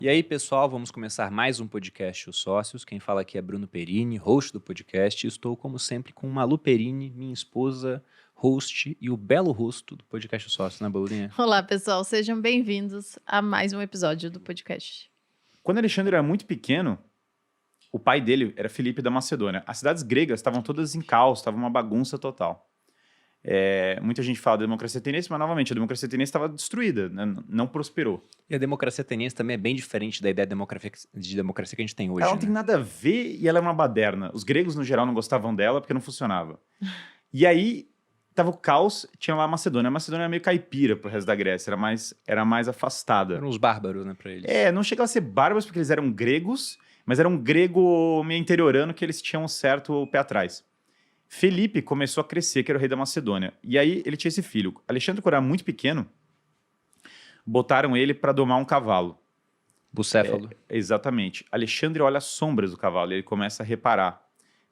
E aí, pessoal, vamos começar mais um podcast Os Sócios. Quem fala aqui é Bruno Perini, host do podcast. Estou, como sempre, com Malu Perini, minha esposa, host e o belo rosto do podcast Os Sócios, né, Balurinha? Olá, pessoal. Sejam bem-vindos a mais um episódio do podcast. Quando Alexandre era muito pequeno, o pai dele era Filipe da Macedônia. As cidades gregas estavam todas em caos, estava uma bagunça total. Muita gente fala da democracia ateniense, mas, novamente, a democracia ateniense estava destruída, né? Não prosperou. E a democracia ateniense também é bem diferente da ideia de democracia que a gente tem hoje, Ela não né? tem nada a ver e ela é uma baderna. Os gregos, no geral, não gostavam dela porque não funcionava. E aí, tava o caos, tinha lá a Macedônia. A Macedônia era meio caipira pro resto da Grécia, era mais afastada. Eram uns bárbaros, né, pra eles. Não chegava a ser bárbaros porque eles eram gregos, mas era um grego meio interiorano que eles tinham um certo pé atrás. Felipe começou a crescer, que era o rei da Macedônia. E aí ele tinha esse filho. Alexandre, quando era muito pequeno, botaram ele para domar um cavalo. Bucéfalo. Exatamente. Alexandre olha as sombras do cavalo e ele começa a reparar.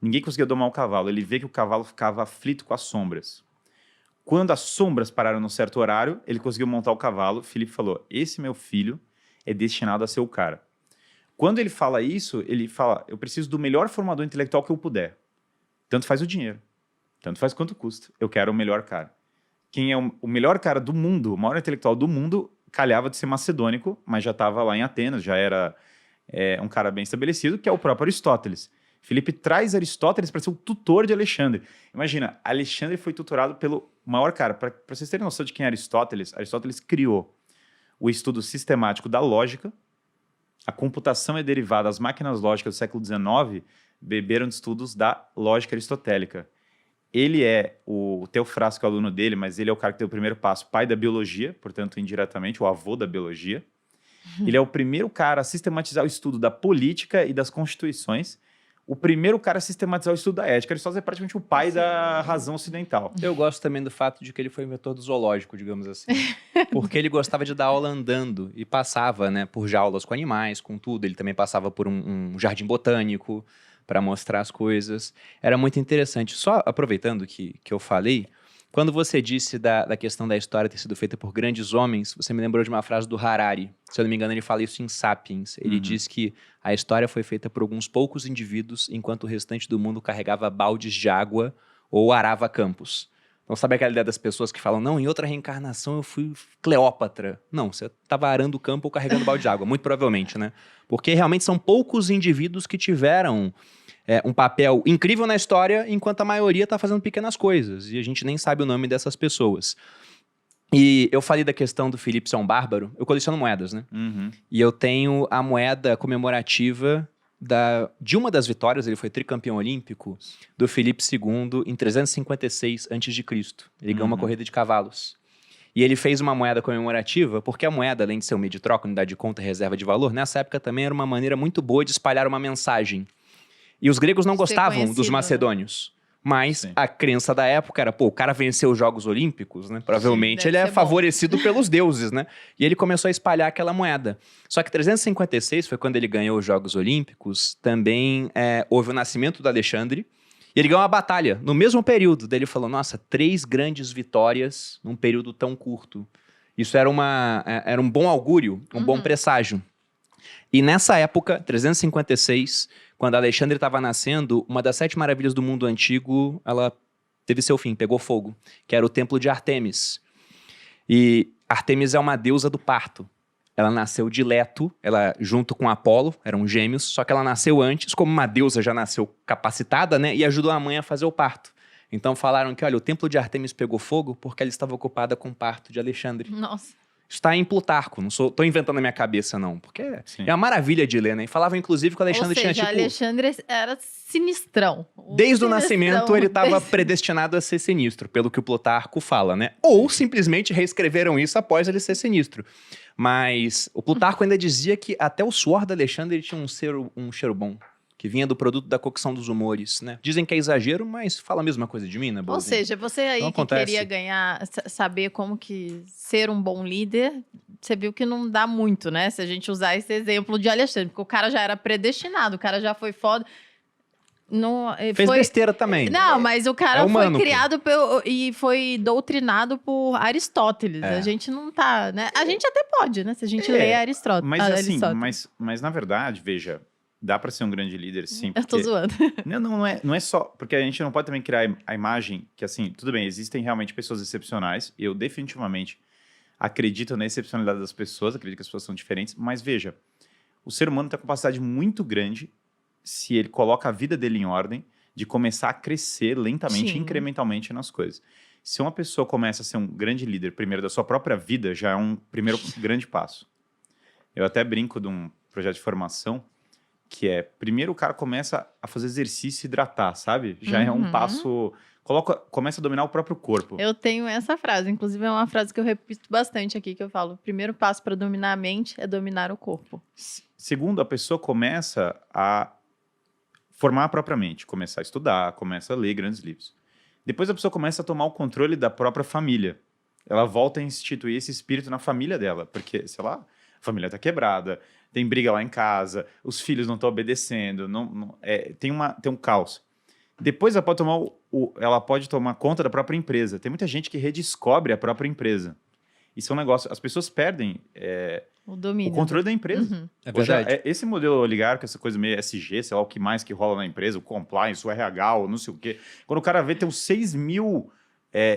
Ninguém conseguia domar o cavalo. Ele vê que o cavalo ficava aflito com as sombras. Quando as sombras pararam num certo horário, ele conseguiu montar o cavalo. Felipe falou, esse meu filho é destinado a ser o cara. Quando ele fala isso, ele fala, eu preciso do melhor formador intelectual que eu puder. Tanto faz o dinheiro, tanto faz quanto custa. Eu quero o melhor cara. Quem é o melhor cara do mundo, o maior intelectual do mundo, calhava de ser macedônico, mas já estava lá em Atenas, já era um cara bem estabelecido, que é o próprio Aristóteles. Felipe traz Aristóteles para ser o tutor de Alexandre. Imagina, Alexandre foi tutorado pelo maior cara. Para vocês terem noção de quem é Aristóteles, Aristóteles criou o estudo sistemático da lógica, a computação é derivada, as máquinas lógicas do século XIX beberam de estudos da lógica aristotélica. Ele é o Teofrasto, que é o aluno dele, mas ele é o cara que deu o primeiro passo, pai da biologia, portanto, indiretamente, o avô da biologia. Ele é o primeiro cara a sistematizar o estudo da política e das constituições, o primeiro cara a sistematizar o estudo da ética. Aristóteles é praticamente o pai da razão ocidental. Eu gosto também do fato de que ele foi o inventor do zoológico, digamos assim. Porque ele gostava de dar aula andando e passava, né, por jaulas com animais, com tudo. Ele também passava por um jardim botânico para mostrar as coisas. Era muito interessante. Só aproveitando que eu falei, quando você disse da questão da história ter sido feita por grandes homens, você me lembrou de uma frase do Harari. Se eu não me engano, ele fala isso em Sapiens. Ele diz que a história foi feita por alguns poucos indivíduos, enquanto o restante do mundo carregava baldes de água ou arava campos. Então, sabe aquela ideia das pessoas que falam, não, em outra reencarnação eu fui Cleópatra. Não, você estava arando o campo ou carregando balde de água, muito provavelmente, né? Porque realmente são poucos indivíduos que tiveram um papel incrível na história, enquanto a maioria está fazendo pequenas coisas, e a gente nem sabe o nome dessas pessoas. E eu falei da questão do Filipe ser um bárbaro, eu coleciono moedas, né? E eu tenho a moeda comemorativa de uma das vitórias, ele foi tricampeão olímpico, do Filipe II em 356 a.C. Ele ganhou uma corrida de cavalos. E ele fez uma moeda comemorativa, porque a moeda, além de ser um meio de troca, unidade de conta, reserva de valor, nessa época também era uma maneira muito boa de espalhar uma mensagem. E os gregos não gostavam dos macedônios. Né? Mas a crença da época era, o cara venceu os Jogos Olímpicos, né? Provavelmente ele é favorecido pelos deuses, né? E ele começou a espalhar aquela moeda. Só que 356 foi quando ele ganhou os Jogos Olímpicos, também houve o nascimento do Alexandre, e ele ganhou uma batalha no mesmo período. Daí ele falou, nossa, 3 grandes vitórias num período tão curto. Isso era um bom augúrio, um bom presságio. E nessa época, 356, quando Alexandre estava nascendo, uma das 7 maravilhas do mundo antigo, ela teve seu fim, pegou fogo, que era o templo de Ártemis. E Ártemis é uma deusa do parto. Ela nasceu de Leto, ela junto com Apolo, eram gêmeos, só que ela nasceu antes, como uma deusa já nasceu capacitada, né, e ajudou a mãe a fazer o parto. Então falaram que, olha, o templo de Ártemis pegou fogo porque ela estava ocupada com o parto de Alexandre. Nossa. Está em Plutarco, não estou inventando na minha cabeça, não. Porque é uma maravilha de ler, né? E falava, inclusive, que o Alexandre tinha, tipo... Alexandre era sinistrão. Desde o nascimento, ele estava predestinado a ser sinistro, pelo que o Plutarco fala, né? Ou simplesmente reescreveram isso após ele ser sinistro. Mas o Plutarco ainda dizia que até o suor do Alexandre ele tinha um cheiro bom. Que vinha do produto da cocção dos humores, né? Dizem que é exagero, mas fala a mesma coisa de mim, né, Boazinha? Ou seja, você aí então, que queria saber como que ser um bom líder, você viu que não dá muito, né? Se a gente usar esse exemplo de Alexandre, porque o cara já era predestinado, o cara já foi foda. Não, Fez foi... besteira também. Não, mas o cara É humano, foi criado e foi doutrinado por Aristóteles. É. A gente não tá, né? A gente até pode, né? Se a gente lê Aristóteles. Mas assim, mas na verdade, veja, dá para ser um grande líder, sim. Eu tô zoando. Não é só... Porque a gente não pode também criar a imagem que, assim, tudo bem, existem realmente pessoas excepcionais. Eu definitivamente acredito na excepcionalidade das pessoas, acredito que as pessoas são diferentes. Mas veja, o ser humano tem uma capacidade muito grande, se ele coloca a vida dele em ordem, de começar a crescer lentamente, Sim. incrementalmente nas coisas. Se uma pessoa começa a ser um grande líder, primeiro, da sua própria vida, já é um primeiro grande passo. Eu até brinco de um projeto de formação, que é, primeiro o cara começa a fazer exercício e se hidratar, sabe? Já é um passo... Começa a dominar o próprio corpo. Eu tenho essa frase, inclusive é uma frase que eu repito bastante aqui, que eu falo, o primeiro passo para dominar a mente é dominar o corpo. Segundo, a pessoa começa a formar a própria mente, começar a estudar, começa a ler grandes livros. Depois a pessoa começa a tomar o controle da própria família. Ela volta a instituir esse espírito na família dela, porque, sei lá, a família está quebrada, tem briga lá em casa, os filhos não estão obedecendo, tem um caos. Depois ela pode tomar conta da própria empresa. Tem muita gente que redescobre a própria empresa. Isso é um negócio... As pessoas perdem o domínio. O controle da empresa. É verdade. Hoje, esse modelo oligarca, essa coisa meio SG, sei lá o que mais que rola na empresa, o compliance, o RH, o não sei o quê. Quando o cara vê, tem uns 6 mil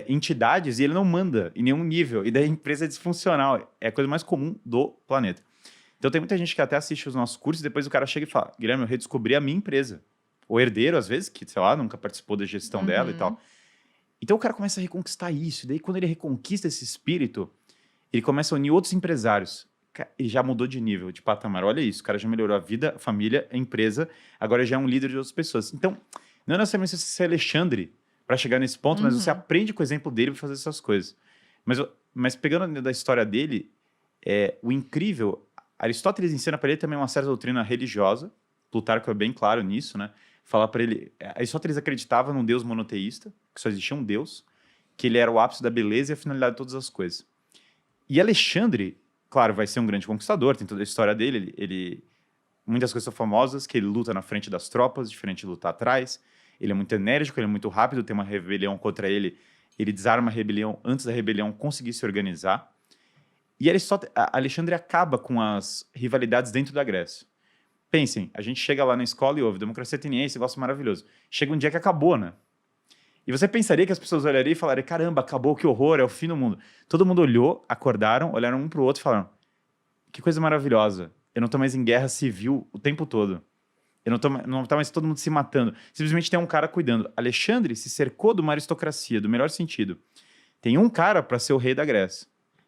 entidades e ele não manda em nenhum nível. E daí a empresa é disfuncional. É a coisa mais comum do planeta. Então tem muita gente que até assiste os nossos cursos e depois o cara chega e fala, Guilherme, eu redescobri a minha empresa. O herdeiro, às vezes, que, sei lá, nunca participou da gestão dela e tal. Então o cara começa a reconquistar isso. E daí quando ele reconquista esse espírito, ele começa a unir outros empresários. Ele já mudou de nível, de patamar. Olha isso, o cara já melhorou a vida, a família, a empresa. Agora já é um líder de outras pessoas. Então, não é necessariamente você ser Alexandre para chegar nesse ponto, mas você aprende com o exemplo dele para fazer essas coisas. Mas pegando da história dele, o incrível... Aristóteles ensina para ele também uma certa doutrina religiosa. Plutarco é bem claro nisso, né? Fala para ele... Aristóteles acreditava num Deus monoteísta, que só existia um Deus, que ele era o ápice da beleza e a finalidade de todas as coisas. E Alexandre, claro, vai ser um grande conquistador, tem toda a história dele. Muitas coisas são famosas, que ele luta na frente das tropas, diferente de lutar atrás. Ele é muito enérgico, ele é muito rápido, tem uma rebelião contra ele, ele desarma a rebelião antes da rebelião conseguir se organizar. E Alexandre acaba com as rivalidades dentro da Grécia. Pensem, a gente chega lá na escola e ouve democracia ateniense, negócio maravilhoso. Chega um dia que acabou, né? E você pensaria que as pessoas olhariam e falariam, caramba, acabou, que horror, é o fim do mundo. Todo mundo olhou, acordaram, olharam um para o outro e falaram, que coisa maravilhosa, eu não estou mais em guerra civil o tempo todo. Não tá mais todo mundo se matando. Simplesmente tem um cara cuidando. Alexandre se cercou de uma aristocracia, do melhor sentido. Tem um cara para ser o rei da Grécia.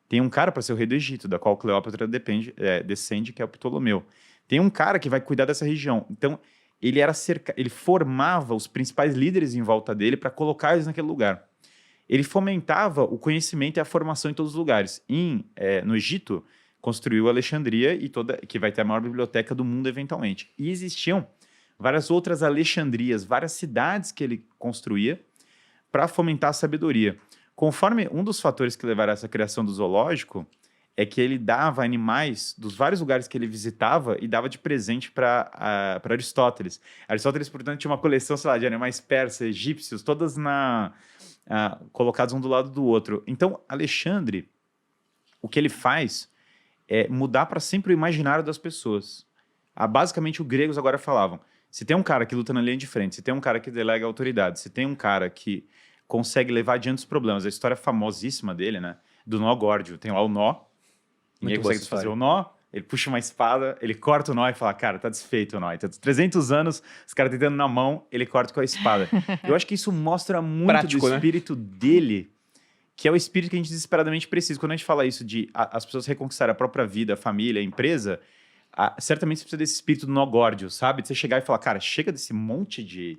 Tem um cara para ser o rei do Egito, da qual Cleópatra descende, que é o Ptolomeu. Tem um cara que vai cuidar dessa região. Então, ele formava os principais líderes em volta dele para colocar eles naquele lugar. Ele fomentava o conhecimento e a formação em todos os lugares. No Egito, construiu Alexandria, que vai ter a maior biblioteca do mundo eventualmente. E existiam várias outras Alexandrias, várias cidades que ele construía para fomentar a sabedoria. Conforme um dos fatores que levaram a essa criação do zoológico é que ele dava animais dos vários lugares que ele visitava e dava de presente para Aristóteles. Aristóteles, portanto, tinha uma coleção, sei lá, de animais persas, egípcios, todas colocados um do lado do outro. Então, Alexandre, o que ele faz é mudar para sempre o imaginário das pessoas. Basicamente, os gregos agora falavam, se tem um cara que luta na linha de frente, se tem um cara que delega autoridade, se tem um cara que consegue levar adiante os problemas. A história famosíssima dele, né? Do nó górdio. Tem lá o nó, ninguém consegue desfazer o nó, ele puxa uma espada, ele corta o nó e fala, cara, tá desfeito o nó. Então, 300 anos, os caras tentando na mão, ele corta com a espada. Eu acho que isso mostra muito prático, do espírito dele, que é o espírito que a gente desesperadamente precisa. Quando a gente fala isso de as pessoas reconquistarem a própria vida, a família, a empresa, certamente você precisa desse espírito do nó górdio, sabe? De você chegar e falar, cara, chega desse monte de...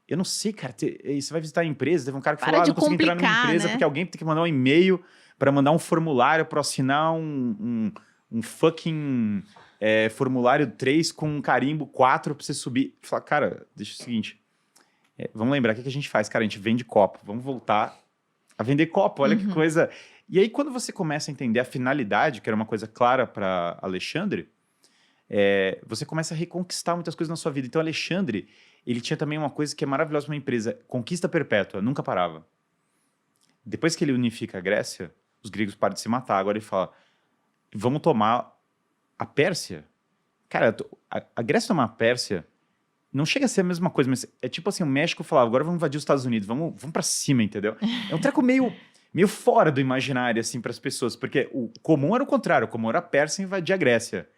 Eu não sei, cara, você vai visitar a empresa, teve um cara que falou, não consegui entrar numa empresa, né? Porque alguém tem que mandar um e-mail para mandar um formulário para assinar um fucking formulário 3 com um carimbo 4 para você subir. Fala, cara, deixa o seguinte, vamos lembrar o que a gente faz, cara, a gente vende copo, vamos voltar a vender copo, olha que coisa. E aí quando você começa a entender a finalidade, que era uma coisa clara para Alexandre, você começa a reconquistar muitas coisas na sua vida. Então, Alexandre, ele tinha também uma coisa que é maravilhosa para uma empresa, conquista perpétua, nunca parava. Depois que ele unifica a Grécia, os gregos param de se matar. Agora ele fala, vamos tomar a Pérsia. Cara, a Grécia tomar a Pérsia não chega a ser a mesma coisa, mas é tipo assim, o México falava, agora vamos invadir os Estados Unidos, vamos para cima, entendeu? É um treco meio fora do imaginário, assim, para as pessoas, porque o comum era o contrário, o comum era a Pérsia invadir a Grécia.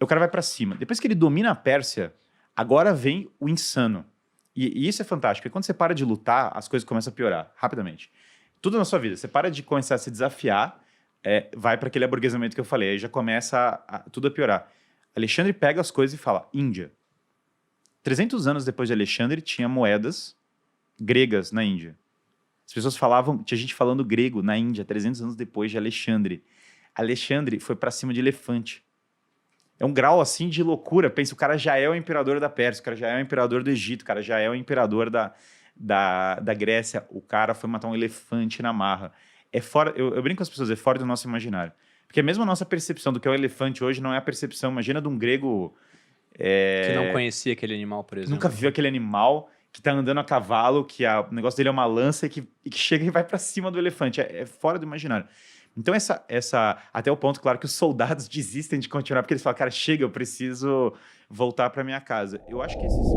O cara vai para cima. Depois que ele domina a Pérsia, agora vem o insano. E isso é fantástico, porque quando você para de lutar, as coisas começam a piorar, rapidamente. Tudo na sua vida, você para de começar a se desafiar, vai para aquele aburguesamento que eu falei, aí já começa tudo a piorar. Alexandre pega as coisas e fala, Índia. 300 anos depois de Alexandre, tinha moedas gregas na Índia. As pessoas falavam, tinha gente falando grego na Índia, 300 anos depois de Alexandre. Alexandre foi para cima de elefante. É um grau assim de loucura. Pensa, o cara já é o imperador da Pérsia, o cara já é o imperador do Egito, o cara já é o imperador da Grécia. O cara foi matar um elefante na marra. É fora, eu brinco com as pessoas, é fora do nosso imaginário. Porque mesmo a nossa percepção do que é o elefante hoje não é a percepção, imagina, de um grego... Que não conhecia aquele animal, por exemplo. Nunca viu aquele animal que tá andando a cavalo, que o negócio dele é uma lança e que chega e vai para cima do elefante. É fora do imaginário. Então, até o ponto, claro, que os soldados desistem de continuar, porque eles falam, cara, chega, eu preciso voltar para minha casa. Eu acho que esses